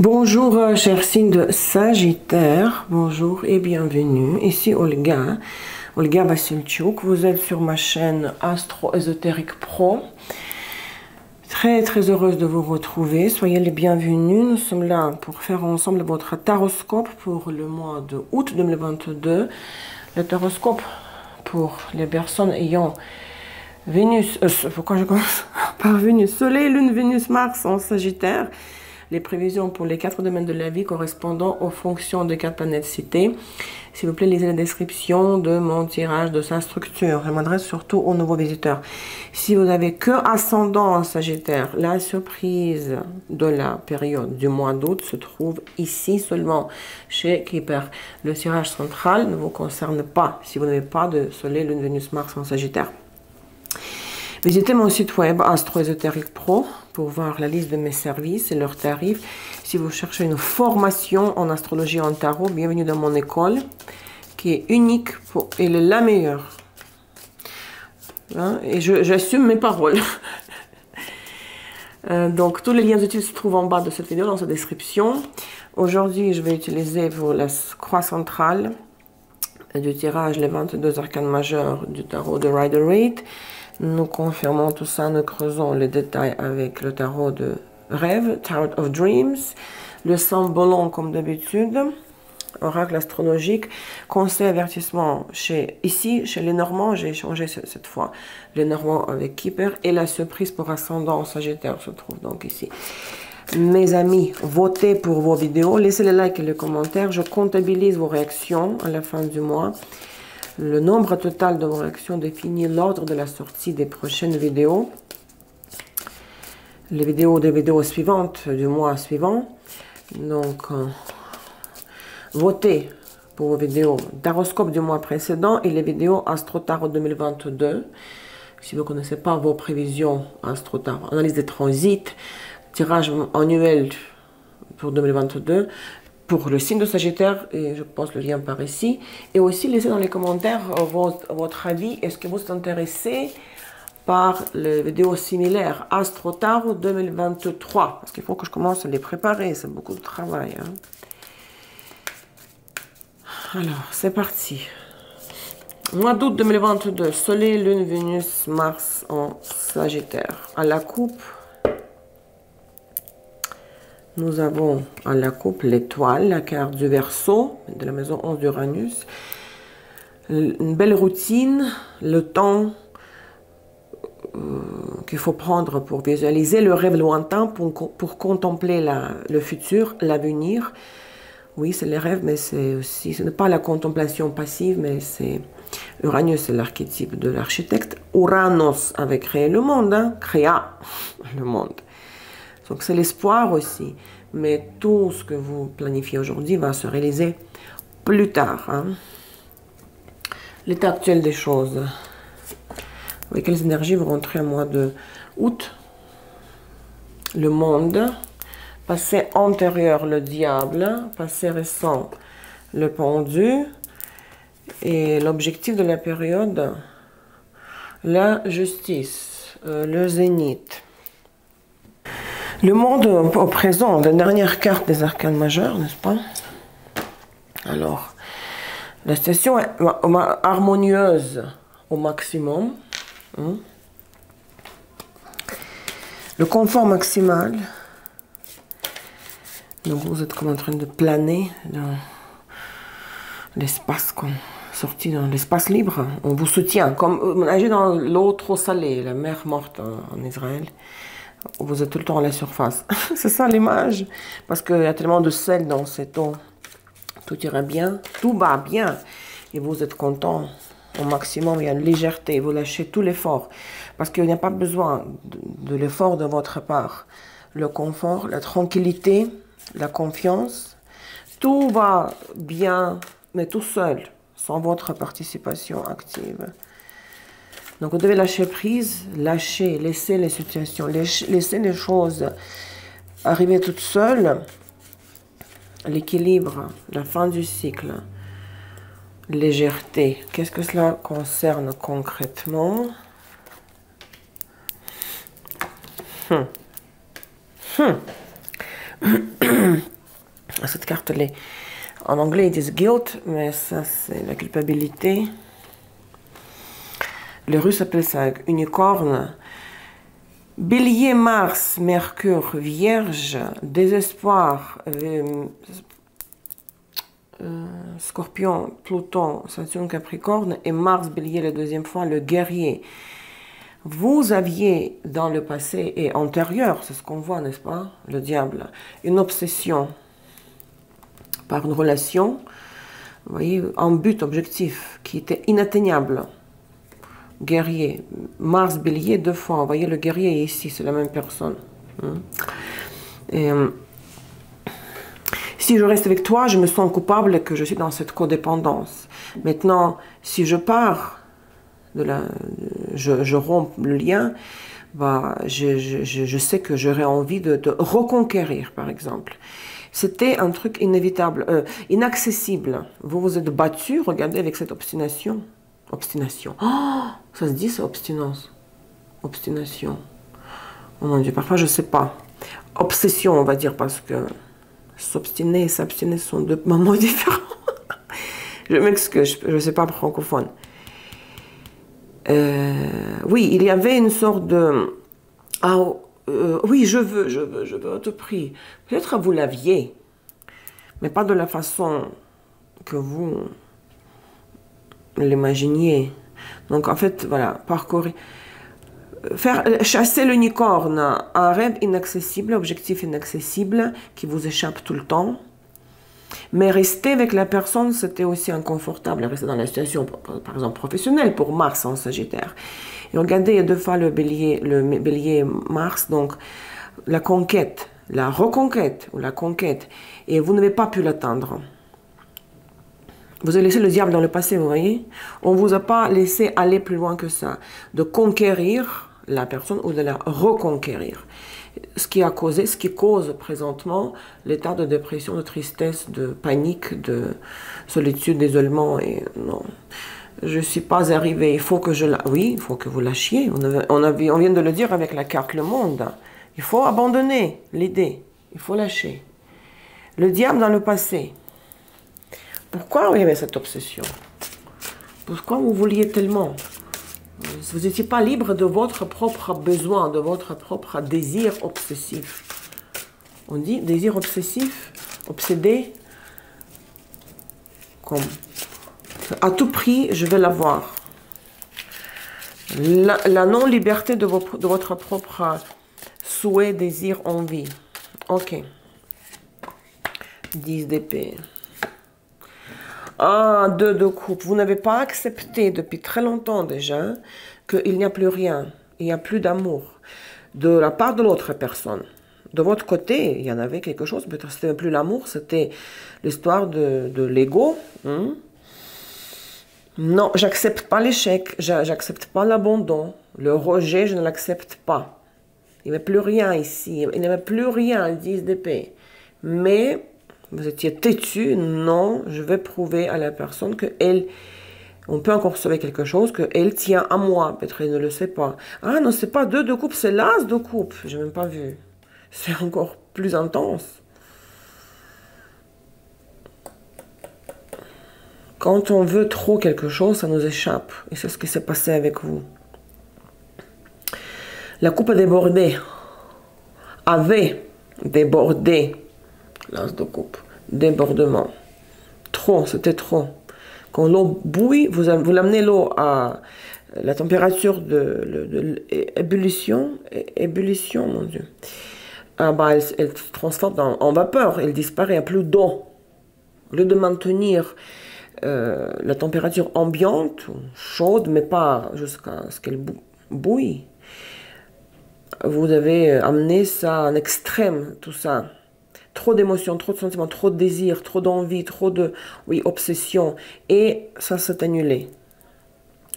Bonjour, cher signe de Sagittaire. Bonjour et bienvenue. Ici Olga Vassilchuk. Vous êtes sur ma chaîne Astro Ésotérique Pro. Très heureuse de vous retrouver. Soyez les bienvenus. Nous sommes là pour faire ensemble votre taroscope pour le mois de août 2022. Le taroscope pour les personnes ayant Vénus, pourquoi je commence par Vénus, Soleil, Lune, Vénus, Mars en Sagittaire. Les prévisions pour les 4 domaines de la vie correspondant aux fonctions des 4 planètes citées. S'il vous plaît, lisez la description de mon tirage, de sa structure. Je m'adresse surtout aux nouveaux visiteurs. Si vous n'avez que ascendant en Sagittaire, la surprise de la période du mois d'août se trouve ici seulement, chez Kipper. Le tirage central ne vous concerne pas si vous n'avez pas de Soleil, Lune, Vénus, Mars en Sagittaire. Visitez mon site web Astro Ésotérique Pro pour voir la liste de mes services et leurs tarifs. Si vous cherchez une formation en astrologie et en tarot, bienvenue dans mon école qui est unique et la meilleure. Hein? Et j'assume mes paroles. Donc tous les liens utiles se trouvent en bas de cette vidéo dans sa description. Aujourd'hui, je vais utiliser pour la croix centrale du tirage les 22 arcanes majeurs du tarot de Rider-Waite. Nous confirmons tout ça, nous creusons les détails avec le tarot de rêve, Tarot of Dreams, le symbole comme d'habitude, oracle astrologique, conseil, avertissement ici, chez les Normands, j'ai échangé cette fois les Normands avec Kipper et la surprise pour ascendant Sagittaire se trouve donc ici. Mes amis, votez pour vos vidéos, laissez les likes et les commentaires, je comptabilise vos réactions à la fin du mois. Le nombre total de vos réactions définit l'ordre de la sortie des prochaines vidéos. Les vidéos suivantes du mois suivant. Donc, votez pour vos vidéos taroscope du mois précédent et les vidéos Astro Tarot 2022. Si vous ne connaissez pas vos prévisions Astro Tarot, analyse des transits, tirage annuel pour 2022. Pour le signe de Sagittaire, et je pose le lien par ici. Et aussi, laissez dans les commentaires votre avis. Est-ce que vous êtes intéressé par les vidéos similaires Astro Tarot 2023? Parce qu'il faut que je commence à les préparer. C'est beaucoup de travail. Hein. Alors, c'est parti. Mois d'août 2022. Soleil, Lune, Vénus, Mars en Sagittaire. À la coupe. Nous avons à la coupe l'étoile, la carte du Verseau, de la maison 11 d'Uranus. Une belle routine, le temps qu'il faut prendre pour visualiser le rêve lointain, pour contempler le futur, l'avenir. Oui, c'est les rêves, mais c'est aussi, ce n'est pas la contemplation passive, mais c'est Uranus, c'est l'archétype de l'architecte. Uranos avait créé le monde, hein, créa le monde. Donc c'est l'espoir aussi, mais tout ce que vous planifiez aujourd'hui va se réaliser plus tard. Hein. L'état actuel des choses. Avec quelles énergies vous rentrez au mois de août? Le monde. Passé antérieur, le diable. Passé récent, le pendu. Et l'objectif de la période, la justice, le zénith. Le monde au présent, la dernière carte des arcanes majeurs, n'est-ce pas? Alors, la situation est harmonieuse au maximum. Hein? Le confort maximal. Donc vous êtes comme en train de planer dans l'espace, sorti dans l'espace libre. On vous soutient, comme nager dans l'eau trop salée, la mer morte en Israël. Vous êtes tout le temps à la surface. C'est ça l'image. Parce qu'il y a tellement de sel dans cette eau. Tout ira bien. Tout va bien. Et vous êtes content au maximum. Il y a une légèreté. Vous lâchez tout l'effort. Parce qu'il n'y a pas besoin de l'effort de votre part. Le confort, la tranquillité, la confiance. Tout va bien, mais tout seul. Sans votre participation active. Donc, vous devez lâcher prise, laisser les situations, laisser les choses arriver toutes seules. L'équilibre, la fin du cycle, légèreté. Qu'est-ce que cela concerne concrètement? Cette carte, en anglais, ils disent guilt, mais ça, c'est la culpabilité. Les Russes appellent ça unicorne. Bélier, Mars, Mercure, Vierge, désespoir, Scorpion, Pluton, Saturne, Capricorne et Mars, Bélier la deuxième fois, le guerrier. Vous aviez dans le passé et antérieur, c'est ce qu'on voit, n'est-ce pas, le diable, une obsession par une relation, vous voyez, un but, objectif, qui était inatteignable. Guerrier, Mars, Bélier, 2 fois, vous voyez, le guerrier est ici, c'est la même personne. Et, si je reste avec toi, je me sens coupable que je suis dans cette codépendance. Maintenant, si je pars, je romps le lien, bah, je sais que j'aurais envie de reconquérir, par exemple. C'était un truc inévitable, inaccessible. Vous vous êtes battu, regardez, avec cette obstination. Obstination. Oh, ça se dit, c'est obstinence. Obstination. Oh mon Dieu, parfois je ne sais pas. Obsession, on va dire, parce que s'obstiner et s'abstiner sont 2 moments différents. Je m'excuse, je ne sais pas francophone. Oui, il y avait une sorte de... Ah, oui, je veux à tout prix. Peut-être vous l'aviez, mais pas de la façon que vous l'imaginiez. Donc, en fait, voilà, parcourir... Chasser l'unicorne, un rêve inaccessible, objectif inaccessible, qui vous échappe tout le temps. Mais rester avec la personne, c'était aussi inconfortable. Rester dans la situation, par exemple, professionnelle, pour Mars en Sagittaire. Et regardez, il y a 2 fois le bélier Mars, donc la conquête, la reconquête, ou la conquête. Et vous n'avez pas pu l'atteindre. Vous avez laissé le diable dans le passé, vous voyez? On ne vous a pas laissé aller plus loin que ça. De conquérir la personne ou de la reconquérir. Ce qui cause présentement l'état de dépression, de tristesse, de panique, de solitude, d'isolement. Et non, je ne suis pas arrivée. Il faut que oui, il faut que vous lâchiez. On vient de le dire avec la carte Le Monde. Il faut abandonner l'idée. Il faut lâcher. Le diable dans le passé. Pourquoi vous avez cette obsession? Pourquoi vous vouliez tellement? Vous n'étiez pas libre de votre propre besoin, de votre propre désir obsessif. On dit désir obsessif, obsédé, comme à tout prix, je vais l'avoir. La non-liberté de votre propre souhait, désir, envie. Ok. 10 d'épée. 1, 2 de coupe. Vous n'avez pas accepté depuis très longtemps déjà qu'il n'y a plus rien. Il n'y a plus d'amour de la part de l'autre personne. De votre côté, il y en avait quelque chose. Peut-être que ce n'était plus l'amour, c'était l'histoire de l'ego. Non, j'accepte pas l'échec. J'accepte pas l'abandon. Le rejet, je ne l'accepte pas. Il n'y avait plus rien ici. Il n'y avait plus rien, 10 d'épée. Mais... vous étiez têtu, non, je vais prouver à la personne on peut encore sauver quelque chose, qu'elle tient à moi, peut-être elle ne le sait pas. Ah non, c'est pas 2 de coupe, c'est l'as de coupe, j'ai même pas vu. C'est encore plus intense. Quand on veut trop quelque chose, ça nous échappe, et c'est ce qui s'est passé avec vous. La coupe a débordé, avait débordé. L'as de coupe, débordement. Trop, c'était trop. Quand l'eau bouille, vous l'amenez l'eau à la température de ébullition, mon Dieu. Ah bah, elle se transforme en vapeur, elle disparaît, il n'y a plus d'eau. Au lieu de maintenir la température ambiante, chaude, mais pas jusqu'à ce qu'elle bouille, vous avez amené ça en extrême, tout ça. Trop d'émotions, trop de sentiments, trop de désirs, trop d'envie, trop de, oui, obsession. Et ça s'est annulé.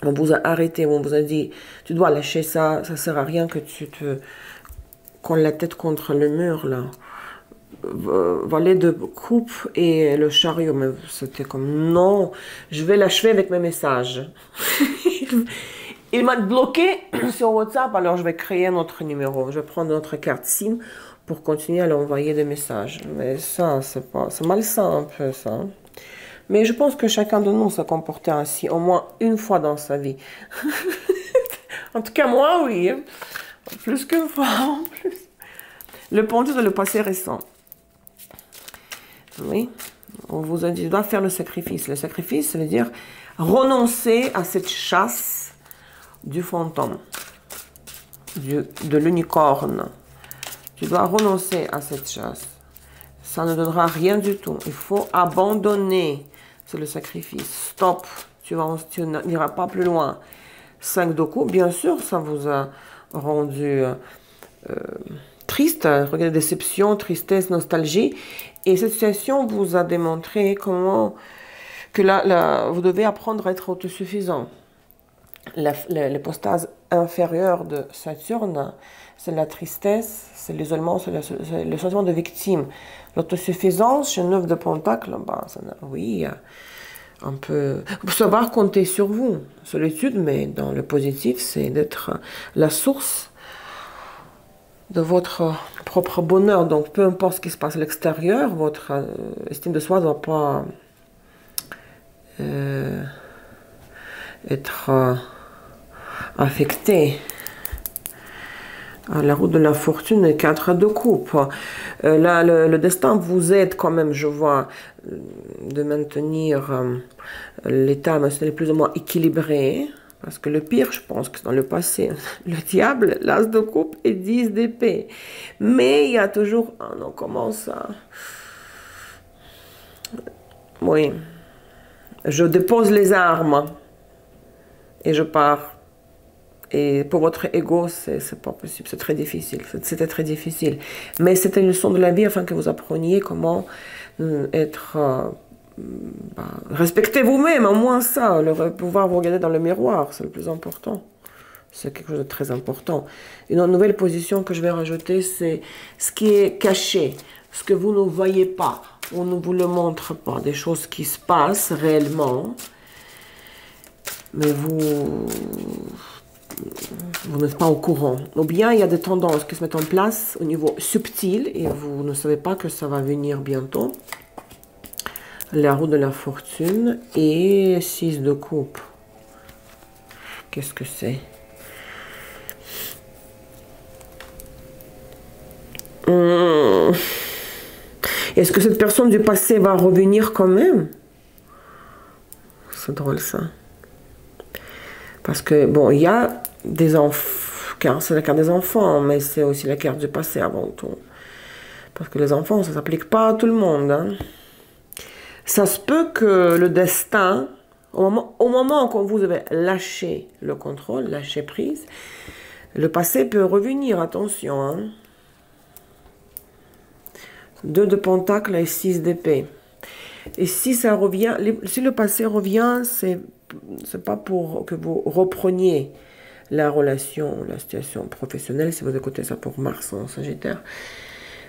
On vous a arrêté, on vous a dit, tu dois lâcher ça, ça ne sert à rien que tu te colles la tête contre le mur, là. Valet de coupe et le chariot, mais c'était comme, non, je vais l'achever avec mes messages. Il m'a bloqué sur WhatsApp, alors je vais créer un autre numéro. Je vais prendre notre carte SIM pour continuer à lui envoyer des messages. Mais ça, c'est malsain un peu, ça. Mais je pense que chacun de nous s'est comporté ainsi au moins une fois dans sa vie. En tout cas, moi, oui. Plus qu'une fois, en plus. Le pendu de le passé récent. Oui. On vous a dit, je dois faire le sacrifice. Le sacrifice, ça veut dire renoncer à cette chasse du fantôme, de l'unicorne. Tu dois renoncer à cette chasse. Ça ne donnera rien du tout. Il faut abandonner. C'est le sacrifice. Stop. Tu n'iras pas plus loin. 5 de coupe, bien sûr, ça vous a rendu triste. Regardez, déception, tristesse, nostalgie. Et cette situation vous a démontré comment que vous devez apprendre à être autosuffisant. L'hypostase inférieure de Saturne, c'est la tristesse, c'est l'isolement, c'est le sentiment de victime. L'autosuffisance, chez 9 de Pentacle, bah, oui, un peu... Pour savoir compter sur vous. Solitude, mais dans le positif, c'est d'être la source de votre propre bonheur. Donc, peu importe ce qui se passe à l'extérieur, votre estime de soi ne doit pas être affectée. La roue de la fortune et 4 de coupe. Là, le destin vous aide quand même, je vois, de maintenir l'état émotionnel plus ou moins équilibré. Parce que le pire, je pense que dans le passé, le diable, l'as de coupe et 10 d'épée. Mais il y a toujours... on commence à... Oui. Je dépose les armes et je pars. Et pour votre ego, c'est pas possible, c'est très difficile. C'était très difficile. Mais c'était une leçon de la vie afin que vous appreniez comment être... respectez vous-même, au moins ça. Pouvoir vous regarder dans le miroir, c'est le plus important. C'est quelque chose de très important. Une nouvelle position que je vais rajouter, c'est ce qui est caché, ce que vous ne voyez pas. On ne vous le montre pas. Des choses qui se passent réellement, mais vous n'êtes pas au courant. Ou bien il y a des tendances qui se mettent en place au niveau subtil et vous ne savez pas que ça va venir bientôt. La roue de la fortune et 6 de coupe. Qu'est-ce que c'est? Est-ce que cette personne du passé va revenir quand même? C'est drôle ça. Parce que, bon, il y a des enfants, car c'est la carte des enfants, mais c'est aussi la carte du passé avant tout. Parce que les enfants, ça ne s'applique pas à tout le monde. Hein. Ça se peut que le destin, au moment où vous avez lâché le contrôle, lâché prise, le passé peut revenir, attention. Hein. 2 de pentacle et 6 d'épée. Et si ça revient, si le passé revient, c'est pas pour que vous repreniez la relation, la situation professionnelle, si vous écoutez ça pour Mars en Sagittaire.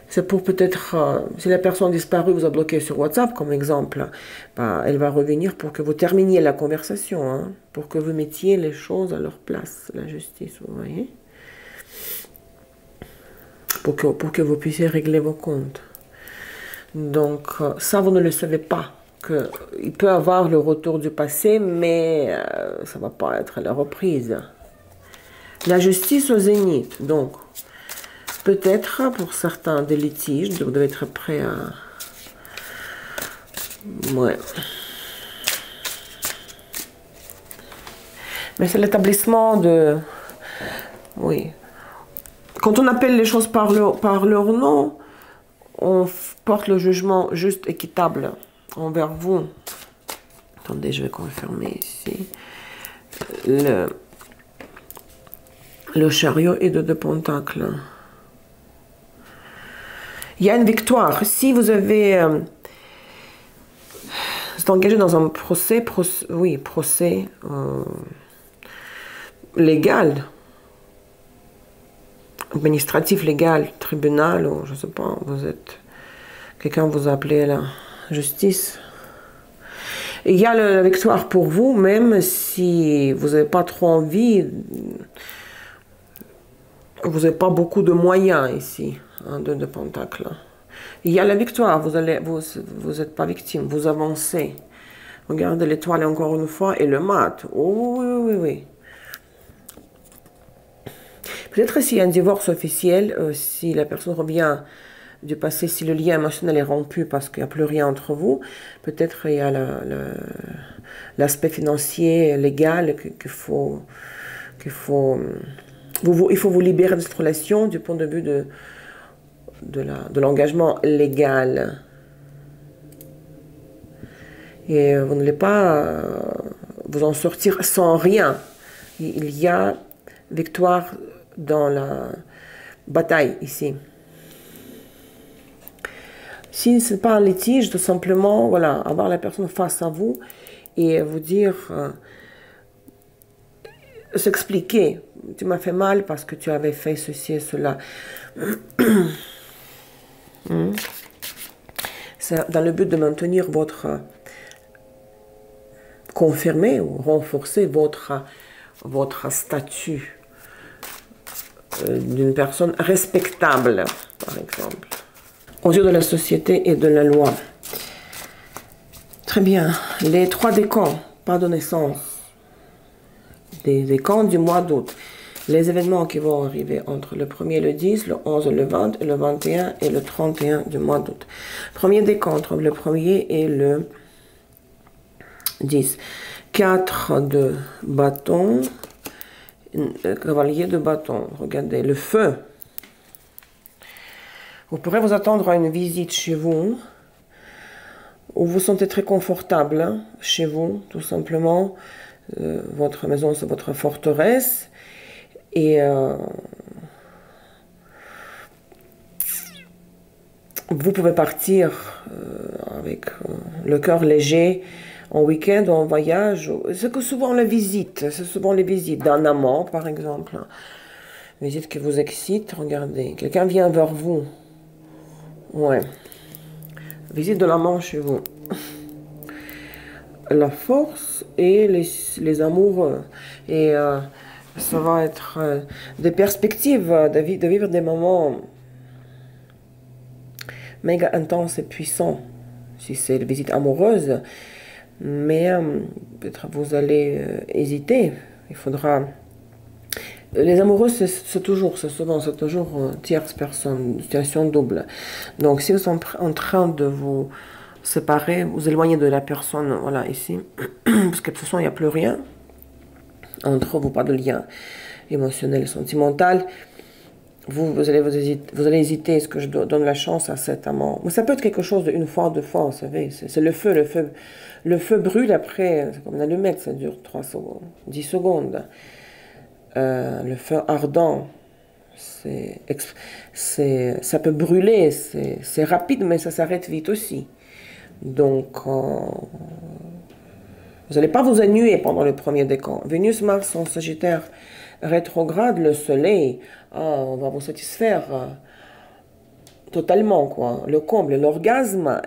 C'est pour peut-être, si la personne disparue vous a bloqué sur WhatsApp, comme exemple, bah, elle va revenir pour que vous terminiez la conversation, hein, pour que vous mettiez les choses à leur place, la justice, vous voyez, pour que vous puissiez régler vos comptes. Donc, ça, vous ne le savez pas. Il peut y avoir le retour du passé, mais ça ne va pas être la reprise. La justice au zénith. Donc, peut-être pour certains des litiges, vous devez être prêt à... Ouais. Mais c'est l'établissement de... Oui. Quand on appelle les choses par leur nom, on porte le jugement juste équitable envers vous. Attendez, je vais confirmer ici. Le chariot et 2 de pentacle. Il y a une victoire. Si vous avez... vous êtes engagé dans un procès légal, administratif, légal, tribunal, ou je ne sais pas, vous êtes... Quelqu'un vous a appelé à la justice. Et il y a la victoire pour vous, même si vous n'avez pas trop envie, vous n'avez pas beaucoup de moyens ici. Un 2 de Pentacle. Il y a la victoire, vous n'êtes pas victime, vous avancez. Regardez l'étoile encore une fois et le mat. Oh oui, oui, oui. Peut-être s'il y a un divorce officiel, si la personne revient du passé, si le lien émotionnel est rompu parce qu'il n'y a plus rien entre vous, peut-être il y a l'aspect financier, légal qu'il faut... il faut vous libérer de cette relation du point de vue de l'engagement légal. Et vous n'allez pas vous en sortir sans rien. Il y a victoire dans la bataille ici. Si ce n'est pas un litige, tout simplement, voilà, avoir la personne face à vous et vous dire, s'expliquer, tu m'as fait mal parce que tu avais fait ceci et cela. C'est dans le but de maintenir votre, confirmer ou renforcer votre statut d'une personne respectable, par exemple, aux yeux de la société et de la loi. Très bien. Les 3 décans, pas de naissance. Des décans du mois d'août. Les événements qui vont arriver entre le 1er, le 10, le 11, le 20, le 21 et le 31 du mois d'août. Premier décan entre le 1er et le 10. 4 de bâton. Cavalier de bâton. Regardez, le feu. Vous pourrez vous attendre à une visite chez vous, où vous vous sentez très confortable, hein, chez vous, tout simplement. Votre maison, c'est votre forteresse. Et vous pouvez partir avec le cœur léger, en week-end ou en voyage. C'est que souvent les visites, c'est souvent les visites d'un amant, par exemple. Visite qui vous excite, regardez. Quelqu'un vient vers vous. Ouais. Visite de l'amant chez vous. La force et les amoureux. Et ça va être des perspectives de vivre des moments méga intenses et puissants. Si c'est une visite amoureuse. Mais peut-être vous allez hésiter. Il faudra... Les amoureux, c'est toujours tierce personne, situation double. Donc, si vous êtes en train de vous séparer, vous éloigner de la personne, voilà, ici, parce que de toute façon, il n'y a plus rien entre vous, pas de lien émotionnel et sentimental. Vous allez hésiter, est-ce que je donne la chance à cet amant? Mais ça peut être quelque chose d'une fois, 2 fois, vous savez, c'est le feu. Le feu brûle après, c'est comme une allumette, ça dure 3 secondes, 10 secondes. Le feu ardent, ça peut brûler, c'est rapide, mais ça s'arrête vite aussi. Donc, vous n'allez pas vous ennuyer pendant le premier décan. Vénus, Mars en Sagittaire rétrograde, le Soleil, on va vous satisfaire totalement, quoi. Le comble, l'orgasme,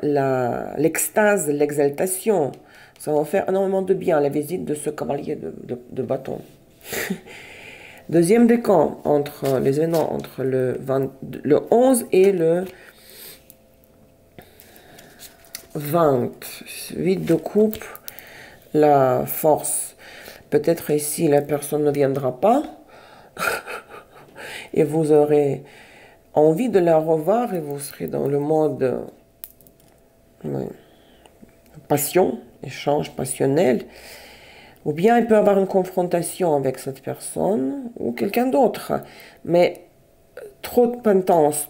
l'extase, l'exaltation, ça va faire énormément de bien, la visite de ce cavalier de bâton. Deuxième décan, les événements entre le 11 et le 20. 8 de coupe, la force. Peut-être ici, la personne ne viendra pas. Et vous aurez envie de la revoir et vous serez dans le mode passion, échange passionnel. Ou bien il peut y avoir une confrontation avec cette personne ou quelqu'un d'autre. Mais trop intense,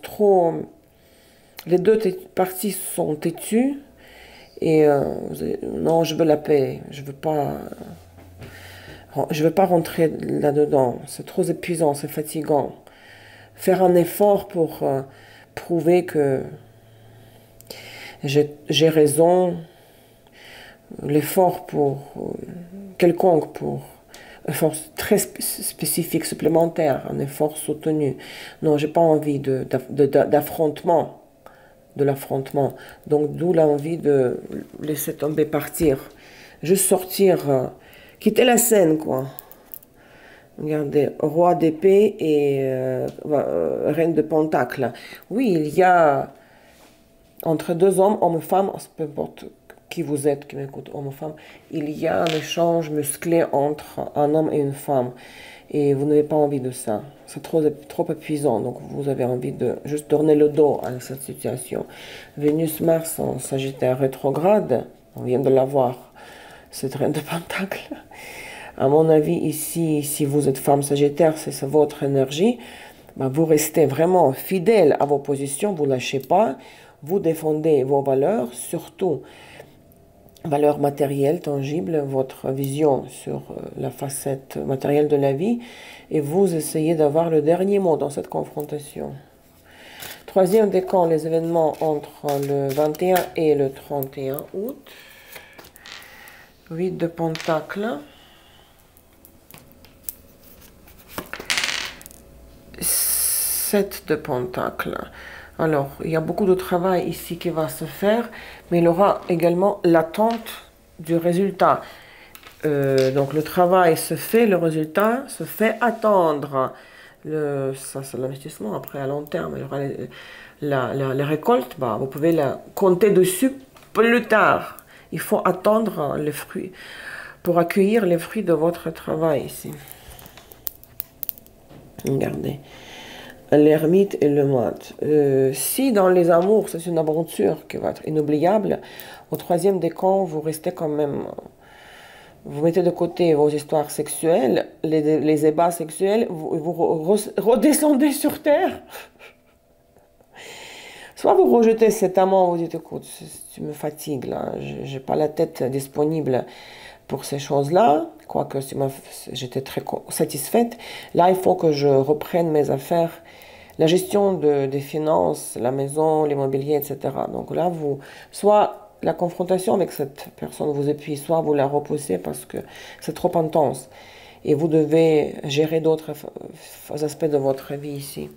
les deux parties sont têtues. Et non, je veux la paix. Je veux pas rentrer là-dedans. C'est trop épuisant, c'est fatigant. Faire un effort pour prouver que j'ai raison. L'effort quelconque pour un effort très spécifique, supplémentaire, un effort soutenu. Non, j'ai pas envie d'affrontement, de l'affrontement. Donc, d'où l'envie de laisser tomber, partir. Juste sortir, quitter la scène, quoi. Regardez, roi d'épée et reine de pentacle. Oui, il y a entre deux hommes, homme et femme, peu importe qui vous êtes, qui m'écoute, homme ou femme, il y a un échange musclé entre un homme et une femme. Et vous n'avez pas envie de ça. C'est trop épuisant. Donc vous avez envie de juste tourner le dos à cette situation. Vénus-Mars en Sagittaire rétrograde, on vient de l'avoir, cette reine de pentacle. À mon avis, ici, si vous êtes femme Sagittaire, c'est votre énergie. Ben, vous restez vraiment fidèle à vos positions, vous ne lâchez pas. Vous défendez vos valeurs, surtout valeurs matérielles, tangibles, votre vision sur la facette matérielle de la vie, et vous essayez d'avoir le dernier mot dans cette confrontation. Troisième décan, les événements entre le 21 et le 31 août. 8 de Pentacle. 7 de Pentacle. Alors, il y a beaucoup de travail ici qui va se faire, mais il y aura également l'attente du résultat. Donc, le travail se fait, le résultat se fait attendre. Ça, c'est l'investissement. Après, à long terme, il y aura les récoltes. Bah, vous pouvez compter dessus plus tard. Il faut attendre les fruits pour accueillir les fruits de votre travail ici. Regardez. L'ermite et le mat. Si dans les amours, c'est une aventure qui va être inoubliable, au troisième décan, vous restez quand même... Vous mettez de côté vos histoires sexuelles, les ébats sexuels, vous redescendez sur Terre. Soit vous rejetez cet amant, vous dites, écoute, tu me fatigues, là, j'ai pas la tête disponible pour ces choses-là, quoique j'étais très satisfaite. Là, il faut que je reprenne mes affaires, la gestion des finances, la maison, l'immobilier, etc. Donc là, soit la confrontation avec cette personne vous épuise, soit vous la repoussez parce que c'est trop intense. Et vous devez gérer d'autres aspects de votre vie ici.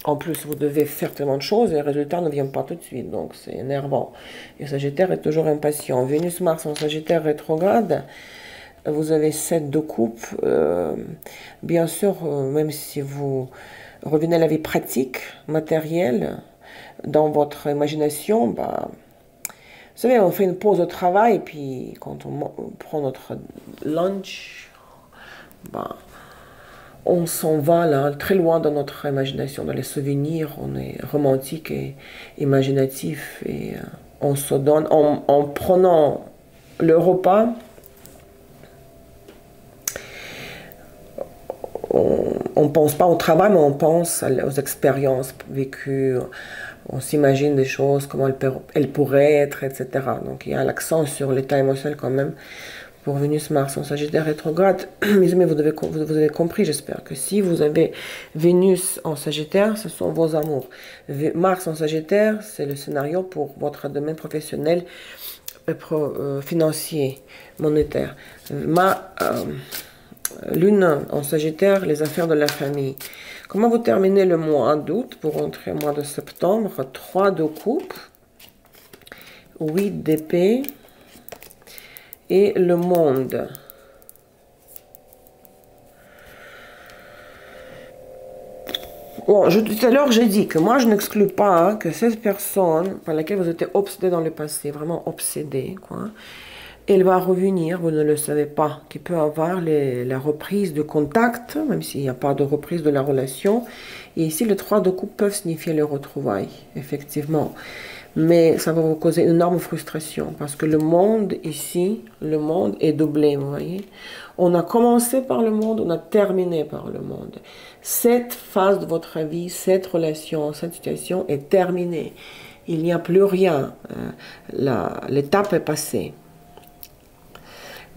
En plus, vous devez faire tellement de choses et le résultat ne vient pas tout de suite. Donc, c'est énervant. Et Sagittaire est toujours impatient. Vénus-Mars en Sagittaire rétrograde. Vous avez 7 de coupe. Bien sûr, même si vous revenez à la vie pratique, matérielle, dans votre imagination, bah, vous savez, on fait une pause au travail, puis quand on prend notre lunch, bah, on s'en va là, très loin dans notre imagination, dans les souvenirs, on est romantique et imaginatif, et on se donne, en prenant le repas, on ne pense pas au travail, mais on pense aux expériences vécues, on s'imagine des choses, comment elles pourraient être, etc. Donc il y a l'accent sur l'état émotionnel quand même, pour Vénus-Mars en Sagittaire rétrograde. Mes amis, vous avez compris, j'espère, que si vous avez Vénus en Sagittaire, ce sont vos amours. Mars en Sagittaire, c'est le scénario pour votre domaine professionnel, financier, monétaire. Lune en Sagittaire, les affaires de la famille. Comment vous terminez le mois d'août pour entrer au mois de septembre? 3 de coupe, 8 d'épée et le monde. Bon, tout à l'heure, j'ai dit que moi, je n'exclus pas que cette personne par laquelle vous étiez obsédé dans le passé, vraiment obsédé, quoi, elle va revenir, vous ne le savez pas, qu'il peut avoir la reprise de contact, même s'il n'y a pas de reprise de la relation. Et ici, les 3 de coupe peuvent signifier les retrouvailles, effectivement. Mais ça va vous causer une énorme frustration, parce que le monde ici, le monde est doublé, vous voyez. On a commencé par le monde, on a terminé par le monde. Cette phase de votre vie, cette relation, cette situation est terminée. Il n'y a plus rien. L'étape est passée.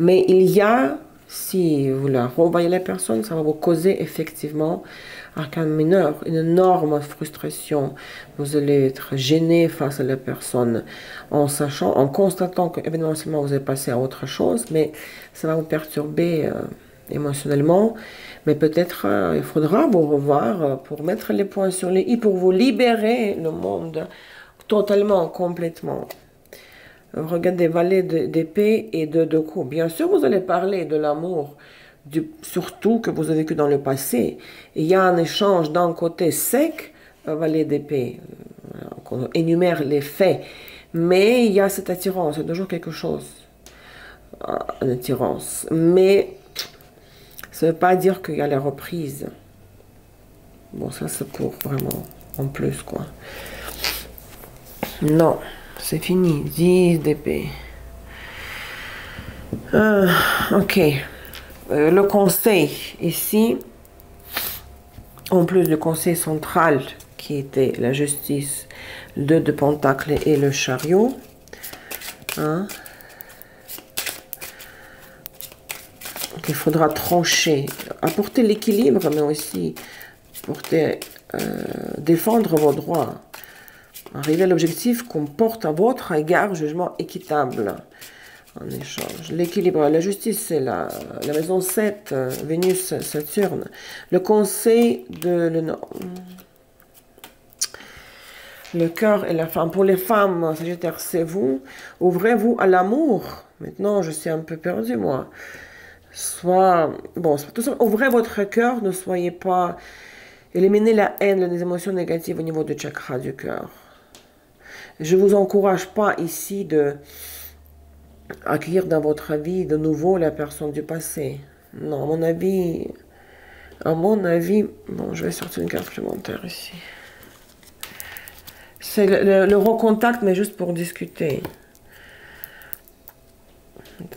Mais il y a, si vous la renvoyez la personne, ça va vous causer effectivement, arcane mineur, une énorme frustration. Vous allez être gêné face à la personne en sachant, en constatant qu'événementiellement vous êtes passé à autre chose, mais ça va vous perturber émotionnellement. Mais peut-être il faudra vous revoir pour mettre les points sur les i, pour vous libérer le monde totalement, complètement. Regardez, valet d'épée et de coups. Bien sûr, vous allez parler de l'amour surtout que vous avez vécu dans le passé. Il y a un échange d'un côté sec, valet d'épée, qu'on énumère les faits, mais il y a cette attirance, il y a toujours quelque chose, une attirance. Mais ça ne veut pas dire qu'il y a la reprise. Bon, ça c'est pour vraiment en plus, quoi. Non, c'est fini. 10 d'épée. Ok. Le conseil, ici, en plus du conseil central, qui était la justice, le 2 de Pentacle et le chariot. Hein? Il faudra trancher, apporter l'équilibre, mais aussi porter, défendre vos droits. Arriver à l'objectif qu'on porte à votre égard jugement équitable en échange. L'équilibre, la justice, c'est la maison 7, Vénus, Saturne. Le conseil de... Le cœur et la femme. Pour les femmes, Sagittaire, c'est vous. Ouvrez-vous à l'amour. Maintenant, je suis un peu perdue, moi. Soit... Bon, tout ça, ouvrez votre cœur, ne soyez pas... Éliminez la haine, les émotions négatives au niveau du chakra du cœur. Je ne vous encourage pas ici de accueillir dans votre vie de nouveau la personne du passé. Non, à mon avis, bon, je vais sortir une carte supplémentaire ici. C'est le recontact, mais juste pour discuter.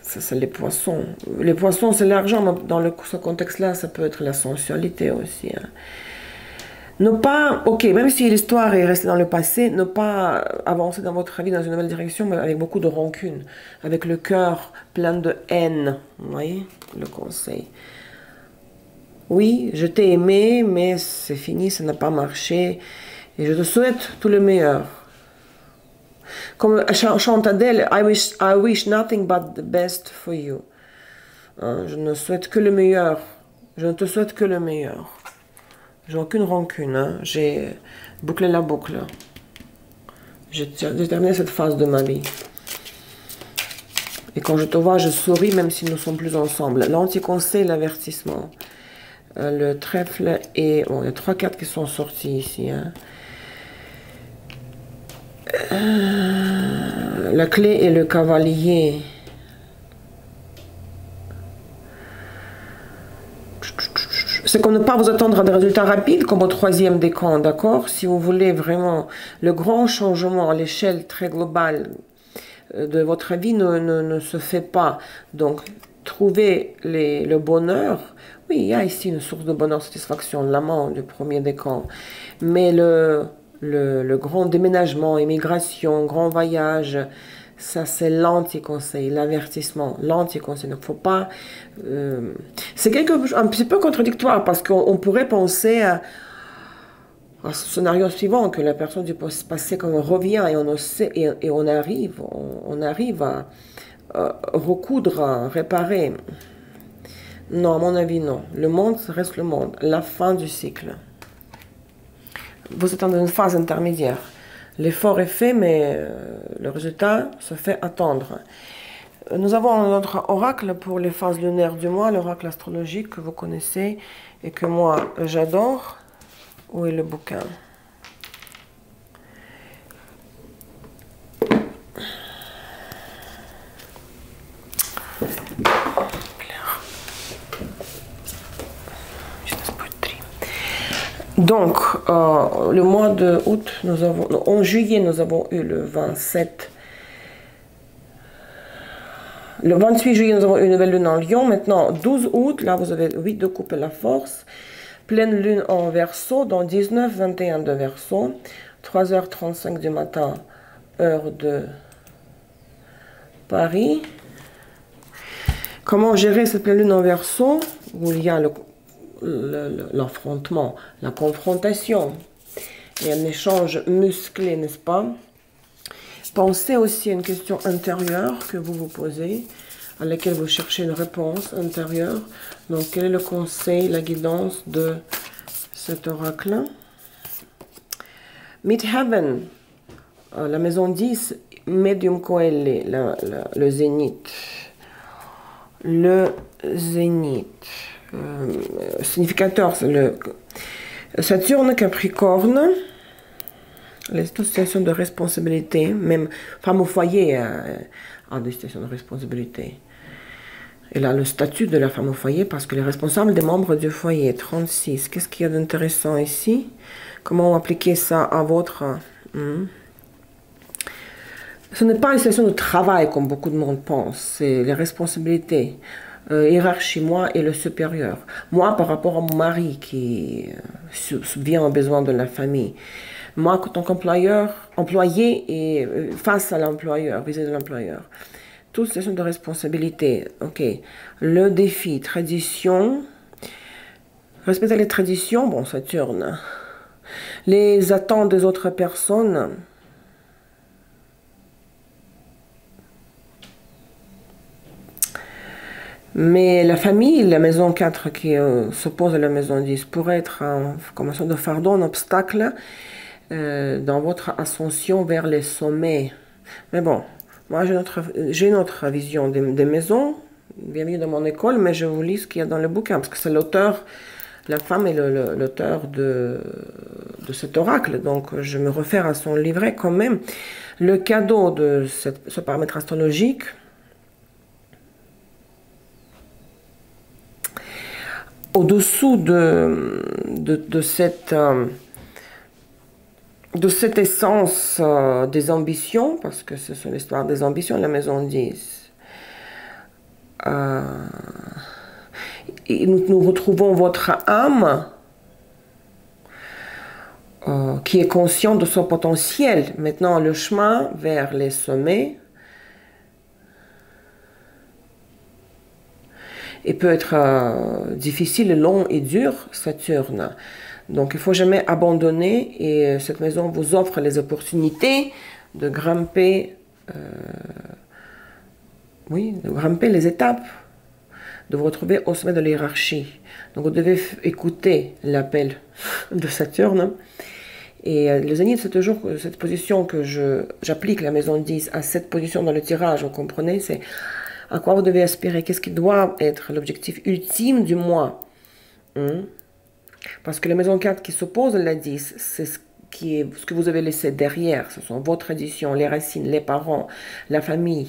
Ça, c'est les poissons. Les poissons, c'est l'argent, mais dans ce contexte-là, ça peut être la sensualité aussi. Hein. Ne pas, ok, même si l'histoire est restée dans le passé, ne pas avancer dans votre vie dans une nouvelle direction, mais avec beaucoup de rancune, avec le cœur plein de haine. Vous voyez, le conseil. Oui, je t'ai aimé, mais c'est fini, ça n'a pas marché. Et je te souhaite tout le meilleur. Comme chante Adèle, I wish nothing but the best for you. Hein, je ne souhaite que le meilleur. Je ne te souhaite que le meilleur. J'ai aucune rancune. Hein. J'ai bouclé la boucle. J'ai terminé cette phase de ma vie. Et quand je te vois, je souris même si nous ne sommes plus ensemble. L'anti-conseil, l'avertissement. Le trèfle et... Bon, il y a 3 cartes qui sont sorties ici. Hein. La clé et le cavalier. C'est comme ne pas vous attendre à des résultats rapides comme au 3e décan, d'accord? Si vous voulez vraiment le grand changement à l'échelle très globale de votre vie ne se fait pas. Donc, trouver le bonheur. Oui, il y a ici une source de bonheur, satisfaction, l'amant du 1er décan. Mais le grand déménagement, immigration, grand voyage, ça c'est l'anti-conseil, l'avertissement, l'anti-conseil. Donc, faut pas... c'est un petit peu contradictoire parce qu'on pourrait penser à ce scénario suivant, que la personne du passé comme revient et on arrive à recoudre, à réparer. Non, à mon avis, non. Le monde reste le monde. La fin du cycle. Vous êtes dans une phase intermédiaire. L'effort est fait, mais le résultat se fait attendre. Nous avons notre oracle pour les phases lunaires du mois, l'oracle astrologique que vous connaissez et que moi j'adore. Où est le bouquin? Donc, le mois de août, en juillet, nous avons eu le 27. Le 28 juillet, nous avons eu une nouvelle lune en Lion. Maintenant, 12 août, là, vous avez 8 de coupe et la force. Pleine lune en Verseau, dans 19, 21 de Verseau. 3h35 du matin, heure de Paris. Comment gérer cette pleine lune en Verseau, où il y a l'affrontement, la confrontation et un échange musclé, n'est-ce pas? Pensez aussi à une question intérieure que vous vous posez, à laquelle vous cherchez une réponse intérieure. Donc, quel est le conseil, la guidance de cet oracle? Midheaven, la maison 10, Medium Coeli, le zénith. le zénith. Significateur, c'est le Saturne, Capricorne. Les situations de responsabilité, même femme au foyer a des situations de responsabilité. Elle a le statut de la femme au foyer parce qu'elle est responsable des membres du foyer. 36. Qu'est-ce qu'il y a d'intéressant ici? Comment appliquer ça à votre... Ce n'est pas une situation de travail comme beaucoup de monde pense. C'est les responsabilités. Hiérarchie, moi et le supérieur. Moi par rapport à mon mari qui subvient aux besoins de la famille. Moi, en tant employé et face à l'employeur, vis-à-vis de l'employeur. Toute situation de responsabilité. Ok. Le défi, tradition. Respecter les traditions, bon, Saturne. Les attentes des autres personnes. Mais la famille, la maison 4 qui s'oppose à la maison 10, pourrait être comme un sorte de fardeau, un obstacle dans votre ascension vers les sommets. Mais bon, moi j'ai une autre vision des maisons, bienvenue dans mon école, mais je vous lis ce qu'il y a dans le bouquin, parce que c'est l'auteur, la femme est l'auteur de cet oracle, donc je me réfère à son livret quand même. Le cadeau de ce paramètre astrologique, au-dessous de cette essence des ambitions, parce que ce sont l'histoire des ambitions, la maison 10. Et nous retrouvons votre âme qui est consciente de son potentiel. Maintenant, le chemin vers les sommets et peut être difficile, long et dur, Saturne. Donc il ne faut jamais abandonner et cette maison vous offre les opportunités de grimper, de grimper les étapes, de vous retrouver au sommet de la hiérarchie. Donc vous devez écouter l'appel de Saturne. Et le zénith, c'est toujours cette position que j'applique, la maison 10, à cette position dans le tirage, vous comprenez, c'est à quoi vous devez aspirer, qu'est-ce qui doit être l'objectif ultime du mois. Parce que la maison 4 qui s'oppose à la 10, c'est ce que vous avez laissé derrière. Ce sont vos traditions, les racines, les parents, la famille,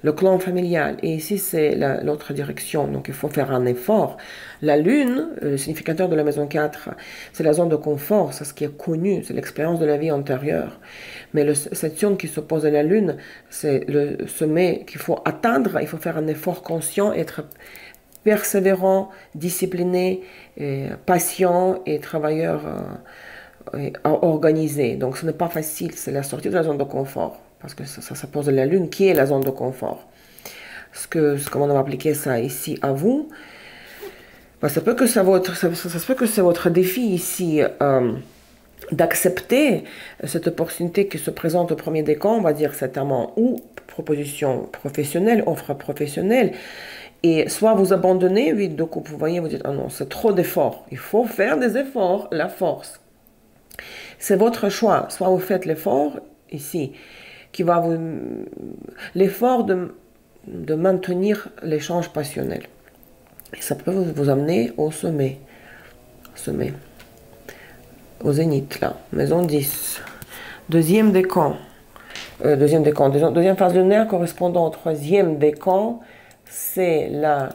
le clan familial. Et ici, c'est l'autre direction. Donc, il faut faire un effort. La lune, le significateur de la maison 4, c'est la zone de confort. C'est ce qui est connu. C'est l'expérience de la vie antérieure. Mais le Saturne qui s'oppose à la lune, c'est le sommet qu'il faut atteindre. Il faut faire un effort conscient, être persévérant, discipliné, patient et travailleur organisé. Donc ce n'est pas facile, c'est la sortie de la zone de confort, parce que ça pose la lune qui est la zone de confort. Comment on va appliquer ça ici à vous? Ça se peut que c'est votre défi ici d'accepter cette opportunité qui se présente au premier décan, on va dire cet amant, ou proposition professionnelle, offre professionnelle. Et soit vous abandonnez, 8 de coupe, vous voyez, vous dites, ah non, c'est trop d'efforts. Il faut faire des efforts, la force. C'est votre choix. Soit vous faites l'effort, ici, qui va l'effort de maintenir l'échange passionnel. Et ça peut vous amener au sommet. Au zénith, là. Maison 10. Deuxième décan. Deuxième phase lunaire correspondant au troisième décan. C'est la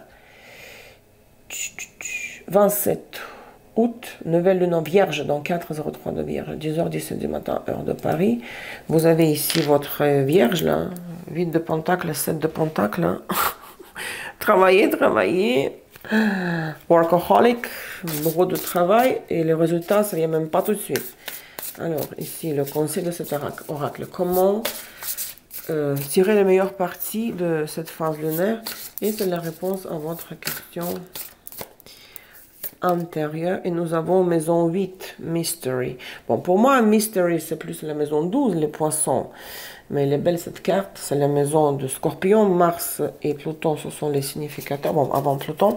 27 août, nouvelle lune en Vierge dans 403 de Vierge, 10h17 du matin, heure de Paris. Vous avez ici votre Vierge, là, 8 de Pentacle, 7 de Pentacle. Hein. Travailler, workaholic, beaucoup de travail, et les résultats, ça ne vient même pas tout de suite. Alors, ici, le conseil de cet oracle. Comment tirer la meilleure partie de cette phase lunaire? Et c'est la réponse à votre question intérieure. Et nous avons maison 8, Mystery. Bon, pour moi, Mystery, c'est plus la maison 12, les poissons. Mais elle est belle cette carte, c'est la maison de Scorpion. Mars et Pluton, ce sont les significateurs. Bon, avant Pluton,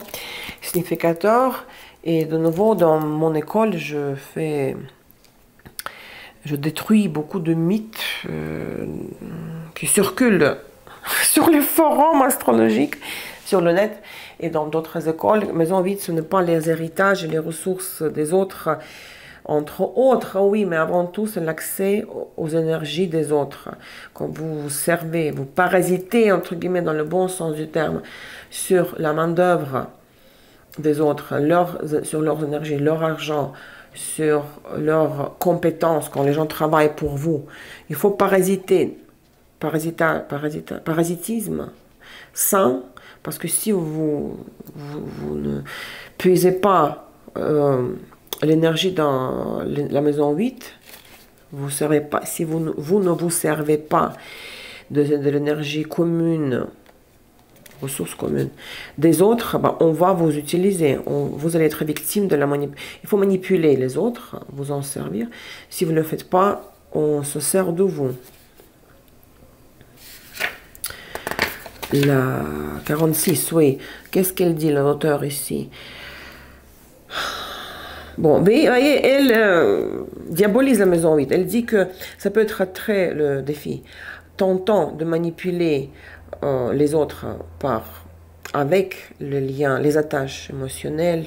significateurs. Et de nouveau, dans mon école, je détruis beaucoup de mythes qui circulent sur les forums astrologiques, sur le net et dans d'autres écoles. Maison 8, ce n'est pas les héritages et les ressources des autres, entre autres, oui, mais avant tout, c'est l'accès aux énergies des autres. Quand vous servez, vous parasitez, entre guillemets, dans le bon sens du terme, sur la main-d'œuvre des autres, sur leurs énergies, leur argent, sur leurs compétences, quand les gens travaillent pour vous. Il faut parasiter, parasitisme sain, parce que si vous ne puisez pas l'énergie dans la maison 8, vous servez pas, si vous ne vous servez pas de l'énergie commune, ressources communes des autres, ben, on va vous utiliser. Vous allez être victime de la manipulation. Il faut manipuler les autres, vous en servir. Si vous ne le faites pas, on se sert de vous. La 46, oui. Qu'est-ce qu'elle dit, l'auteur ici? Bon, mais voyez, elle diabolise la maison 8. Elle dit que ça peut être très le défi. Tentant de manipuler les autres avec le lien, les attaches émotionnelles,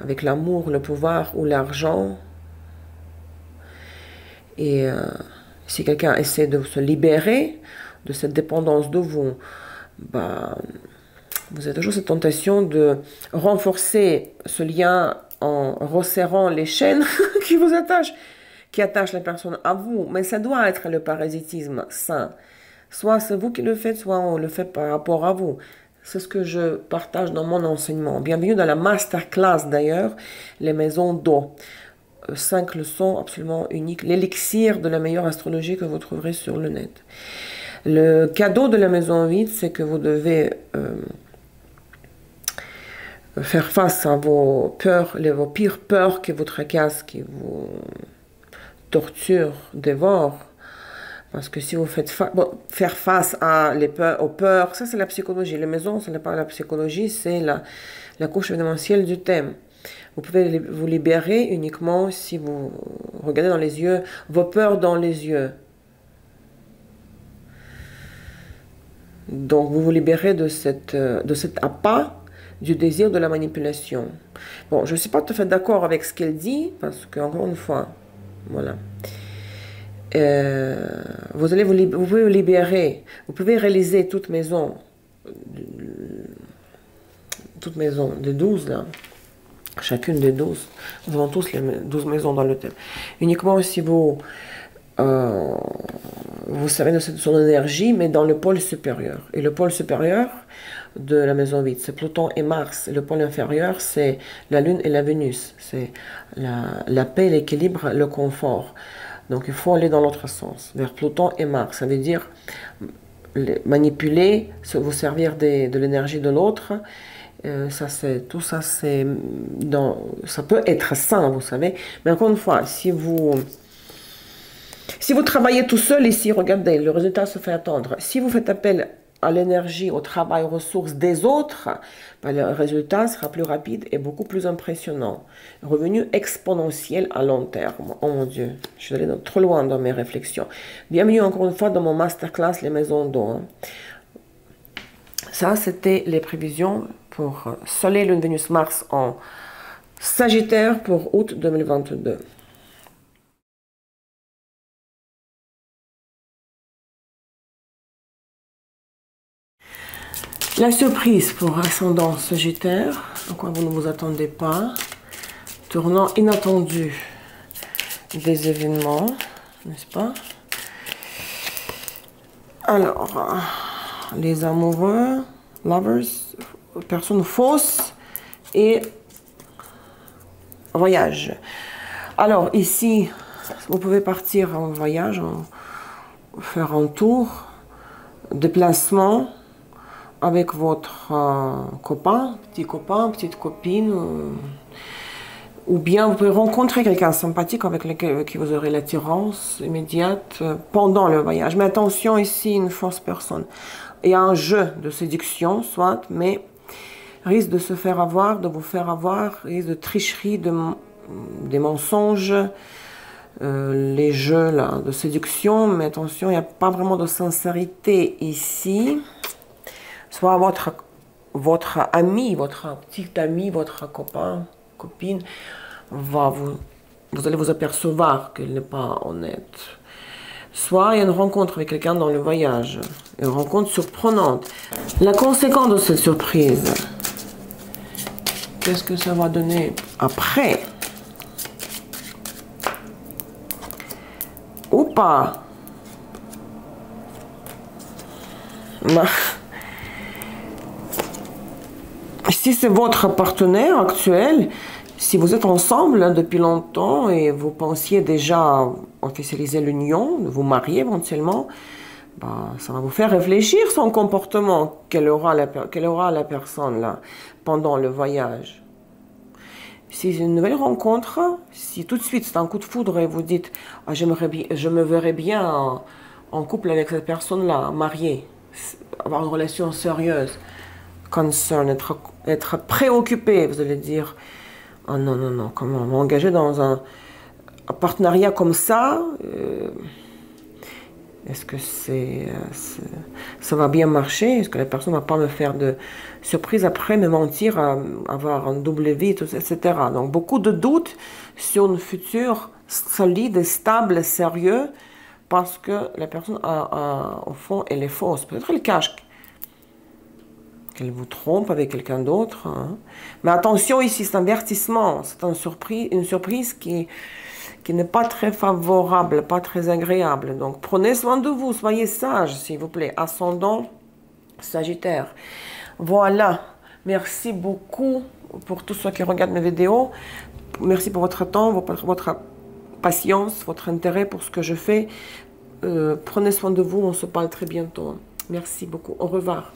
avec l'amour, le pouvoir ou l'argent. Et si quelqu'un essaie de se libérer de cette dépendance de vous, bah, vous avez toujours cette tentation de renforcer ce lien en resserrant les chaînes qui vous attachent, qui attachent la personne à vous. Mais ça doit être le parasitisme sain. Soit c'est vous qui le faites, soit on le fait par rapport à vous. C'est ce que je partage dans mon enseignement. Bienvenue dans la masterclass d'ailleurs, les maisons d'eau. 5 leçons absolument uniques, l'élixir de la meilleure astrologie que vous trouverez sur le net. Le cadeau de la maison 8, c'est que vous devez faire face à vos peurs, vos pires peurs qui vous tracassent, qui vous torturent, dévorent. Parce que si vous faites faire face aux peurs, ça c'est la psychologie. Les maisons, ce n'est pas la psychologie, c'est la couche événementielle du thème. Vous pouvez vous libérer uniquement si vous regardez dans les yeux, vos peurs dans les yeux. Donc vous vous libérez de cet appât du désir de la manipulation. Bon, je ne suis pas tout à fait d'accord avec ce qu'elle dit, parce qu'encore une fois, voilà. Vous pouvez vous libérer, vous pouvez réaliser toute maison des 12 là, chacune des 12, nous avons tous les 12 maisons dans le thème, uniquement si vous savez de son énergie, mais dans le pôle supérieur. Et le pôle supérieur de la maison 8, c'est Pluton et Mars. Et le pôle inférieur, c'est la Lune et la Vénus. C'est la paix, l'équilibre, le confort. Donc il faut aller dans l'autre sens, vers Pluton et Mars. Ça veut dire manipuler, vous servir de l'énergie de l'autre. Tout ça, ça peut être sain, vous savez. Mais encore une fois, si vous travaillez tout seul ici, regardez, le résultat se fait attendre. Si vous faites appel à l'énergie, au travail, aux ressources des autres, ben, le résultat sera plus rapide et beaucoup plus impressionnant. Revenu exponentiel à long terme. Oh mon Dieu, je suis allée trop loin dans mes réflexions. Bienvenue encore une fois dans mon masterclass Les Maisons d'eau. Hein. Ça, c'était les prévisions pour Soleil, Lune, Vénus, Mars en Sagittaire pour août 2022. La surprise pour ascendant Sagittaire, à quoi vous ne vous attendez pas, tournant inattendu des événements, n'est-ce pas? Alors, les amoureux, lovers, personnes fausses et voyage. Alors ici, vous pouvez partir en voyage, faire un tour, déplacement, avec votre copain, petite copine, ou bien vous pouvez rencontrer quelqu'un sympathique avec lequel vous aurez l'attirance immédiate pendant le voyage. Mais attention ici, une fausse personne. Il y a un jeu de séduction, soit, mais risque de se faire avoir, de vous faire avoir, risque de tricherie, des mensonges, les jeux là, de séduction, mais attention, il n'y a pas vraiment de sincérité ici. soit votre ami, votre petit ami, votre copain, copine, vous allez vous apercevoir qu'il n'est pas honnête. Soit il y a une rencontre avec quelqu'un dans le voyage, une rencontre surprenante. La conséquence de cette surprise, qu'est-ce que ça va donner après? Ou pas? Si c'est votre partenaire actuel, si vous êtes ensemble depuis longtemps et vous pensiez déjà officialiser l'union, vous marier éventuellement, bah, ça va vous faire réfléchir son comportement qu'elle aura la personne là pendant le voyage. Si c'est une nouvelle rencontre, si tout de suite c'est un coup de foudre et vous dites ah, je me verrais bien en couple avec cette personne-là, mariée, avoir une relation sérieuse, concern, être préoccupé, vous allez dire oh non, non, non, comment m'engager dans un partenariat comme ça, est-ce que ça va bien marcher? Est-ce que la personne ne va pas me faire de surprise après, me mentir, avoir un double vie, etc. Donc beaucoup de doutes sur une future solide, stable, sérieux, parce que la personne, au fond, elle est fausse. Peut-être elle cache qu'elle vous trompe avec quelqu'un d'autre. Hein. Mais attention ici, c'est un avertissement, c'est une surprise qui n'est pas très favorable, pas très agréable. Donc prenez soin de vous, soyez sage, s'il vous plaît. Ascendant Sagittaire. Voilà, merci beaucoup pour tous ceux qui regardent mes vidéos. Merci pour votre temps, votre patience, votre intérêt pour ce que je fais. Prenez soin de vous, on se parle très bientôt. Merci beaucoup, au revoir.